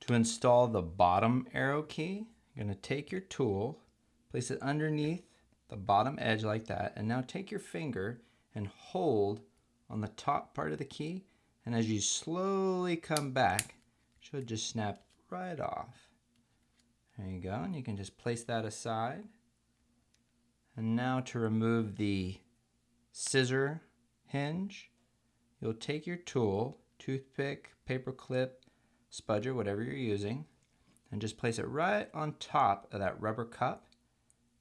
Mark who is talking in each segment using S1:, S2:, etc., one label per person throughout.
S1: To install the bottom arrow key, you're going to take your tool, place it underneath the bottom edge like that, and now take your finger and hold on the top part of the key, and as you slowly come back, it should just snap right off. There you go, and you can just place that aside. And now to remove the scissor hinge, you'll take your tool, toothpick, paper clip, spudger, whatever you're using, and just place it right on top of that rubber cup,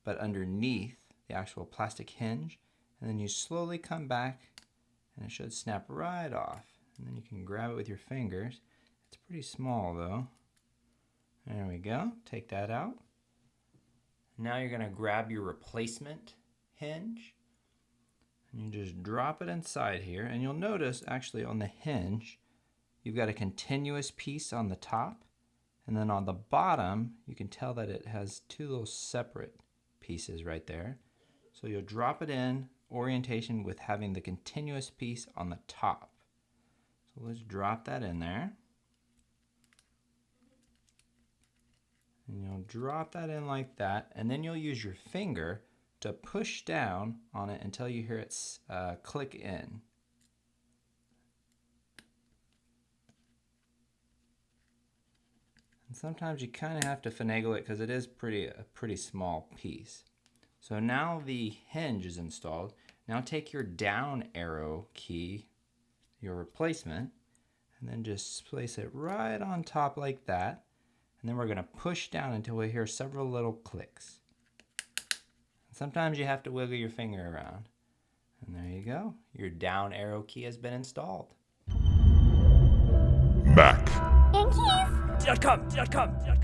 S1: but underneath the actual plastic hinge, and then you slowly come back and it should snap right off. And then you can grab it with your fingers. It's pretty small though. There we go, take that out. Now you're going to grab your replacement hinge and you just drop it inside here, and you'll notice actually on the hinge you've got a continuous piece on the top, and then on the bottom you can tell that it has two little separate pieces right there. So you'll drop it in orientation with having the continuous piece on the top. So let's drop that in there. And you'll drop that in like that, and then you'll use your finger to push down on it until you hear it click in. And sometimes you kind of have to finagle it because it is a pretty small piece. So now the hinge is installed. Now take your down arrow key, your replacement, and then just place it right on top like that. And then we're going to push down until we hear several little clicks. Sometimes you have to wiggle your finger around. And there you go. Your down arrow key has been installed.
S2: Mac.
S3: And keys.